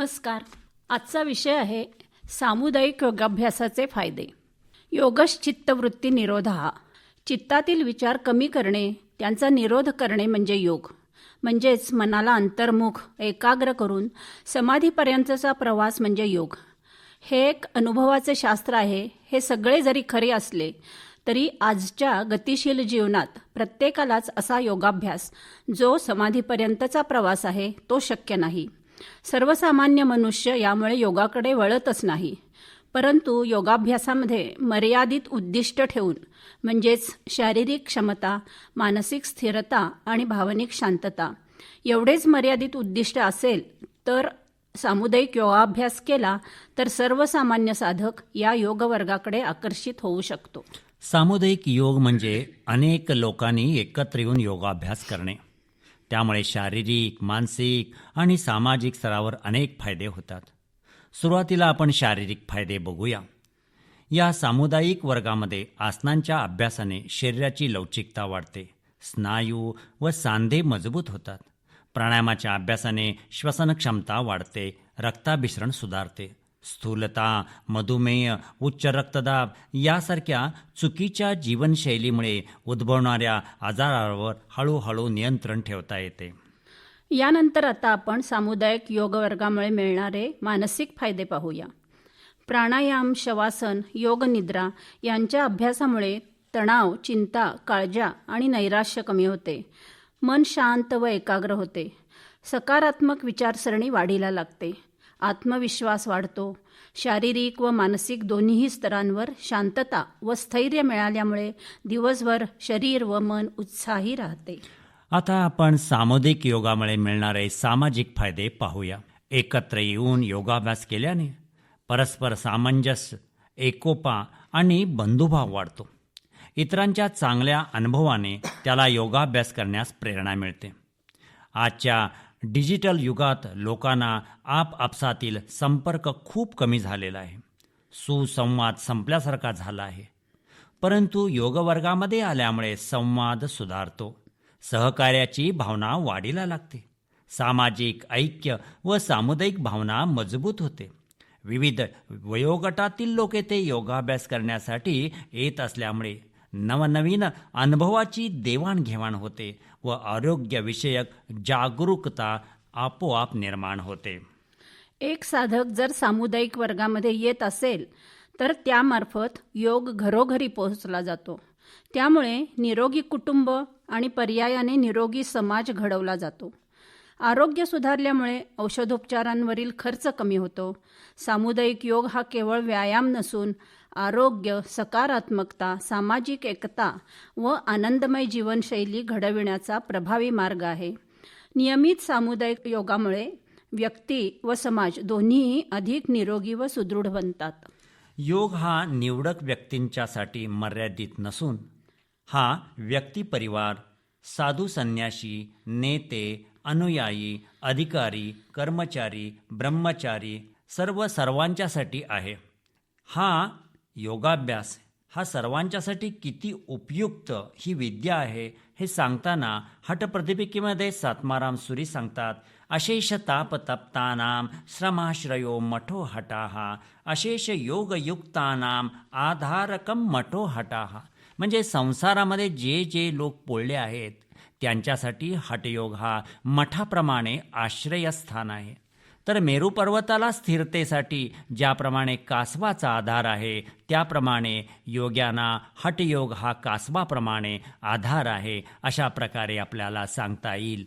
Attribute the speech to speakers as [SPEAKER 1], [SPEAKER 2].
[SPEAKER 1] नमस्कार. आजचा विषय आहे सामुदायिक योगाभ्यासाचे फायदे. योगश चित्तवृत्ती निरोधः. चित्तातील विचार कमी करणे, त्यांचा निरोध करणे म्हणजे योग. म्हणजेच मनाला अंतर्मुख एकाग्र करून समाधीपर्यंतचा प्रवास म्हणजे योग. हे एक अनुभवाचे शास्त्र आहे. हे सगळे जरी खरे असले तरी आजच्या गतिशील जीवनात प्रत्येकालाच असा योगाभ्यास जो समाधीपर्यंतचा प्रवास आहे तो शक्य नाही. सर्वसामान्य मनुष्य यामुळे योगाकडे वळतच नाही. परंतु योगाभ्यासामध्ये मर्यादित उद्दिष्ट ठेवून म्हणजेच शारीरिक क्षमता, मानसिक स्थिरता आणि भावनिक शांतता एवढेच मर्यादित उद्दिष्ट असेल तर सामुदायिक योगाभ्यास केला तर सर्वसामान्य साधक या योगवर्गाकडे आकर्षित होऊ शकतो.
[SPEAKER 2] सामुदायिक योग म्हणजे अनेक लोकांनी एकत्र येऊन योगाभ्यास करणे. त्यामुळे शारीरिक, मानसिक आणि सामाजिक स्तरावर अनेक फायदे होतात. सुरुवातीला आपण शारीरिक फायदे बघूया. या सामुदायिक वर्गामध्ये आसनांच्या अभ्यासाने शरीराची लवचिकता वाढते, स्नायू व सांधे मजबूत होतात. प्राणायामाच्या अभ्यासाने श्वसन क्षमता वाढते, रक्ताभिसरण सुधारते. स्थूलता, मधुमेह, उच्च रक्तदाब यासारख्या चुकीच्या जीवनशैलीमुळे उद्भवणाऱ्या आजारावर हळूहळू नियंत्रण ठेवता येते.
[SPEAKER 1] यानंतर आता आपण सामुदायिक योगवर्गामुळे मिळणारे मानसिक फायदे पाहूया. प्राणायाम, शवासन, योगनिद्रा यांच्या अभ्यासामुळे तणाव, चिंता, काळजा आणि नैराश्य कमी होते. मन शांत व एकाग्र होते. सकारात्मक विचारसरणी वाढीला लागते. आत्मविश्वास वाढतो. शारीरिक व मानसिक दोन्हीही स्तरांवर शांतता व स्थैर्य मिळाल्यामुळे दिवसभर शरीर व मन उत्साही राहते.
[SPEAKER 2] आता आपण सामुदायिक योगामुळे मिळणारे सामाजिक फायदे पाहूया. एकत्र येऊन योगाभ्यास केल्याने परस्पर सामंजस्य, एकोपा आणि बंधुभाव वाढतो. इतरांच्या चांगल्या अनुभवाने त्याला योगाभ्यास करण्यास प्रेरणा मिळते. आजच्या डिजिटल युगात लोकांना आपापसातील संपर्क खूप कमी झालेला आहे. सुसंवाद संपल्यासारखा झाला आहे. परंतु योगवर्गामध्ये आल्यामुळे संवाद सुधारतो. सहकार्याची भावना वाढीला लागते. सामाजिक ऐक्य व सामुदायिक भावना मजबूत होते. विविध वयोगटातील लोक येथे योगाभ्यास करण्यासाठी येत असल्यामुळे नवनवीन अनुभवाची देवाणघेवाण होते व आरोग्यविषयक जागरूकता आपोआप निर्माण होते.
[SPEAKER 1] एक साधक जर सामुदायिक वर्गामध्ये येत असेल तर त्यामार्फत योग घरोघरी पोहोचला जातो. त्यामुळे निरोगी कुटुंब आणि पर्यायाने निरोगी समाज घडवला जातो. आरोग्य सुधारल्यामुळे औषधोपचारांवरील खर्च कमी होतो. सामुदायिक योग हा केवळ व्यायाम नसून आरोग्य, सकारात्मकता, सामाजिक एकता व आनंदमय जीवनशैली घडविण्याचा प्रभावी मार्ग आहे. नियमित सामुदायिक योगामुळे व्यक्ती व समाज दोन्हीही अधिक निरोगी व सुदृढ बनतात.
[SPEAKER 2] योग हा निवडक व्यक्तींच्यासाठी मर्यादित नसून हा व्यक्तिपरिवार, साधू संन्यासी, नेते, अनुयायी, अधिकारी, कर्मचारी, ब्रह्मचारी सर्वांच्यासाठी आहे. हा योगाभ्यास हा सर्वांच्यासाठी किती उपयुक्त ही विद्या आहे हे सांगताना हठप्रदीपिकेमध्ये सात्माराम सुरी सांगतात, अशेष ताप तप्तानाम श्रमाश्रयो मठो हटाः अशेष योगयुक्तानाम आधारकम मठो हटाः. म्हणजे संसारामध्ये जे जे लोक पोळले आहेत त्यांच्यासाठी हठयोग हा मठाप्रमाणे आश्रयस्थान आहे. तर मेरू पर्वताला स्थिरतेसाठी ज्याप्रमाणे कासवाचा आधार आहे त्याप्रमाणे योग्यांना हठयोग हा कासवाप्रमाणे आधार आहे. अशा प्रकारे आपल्याला सांगता येईल.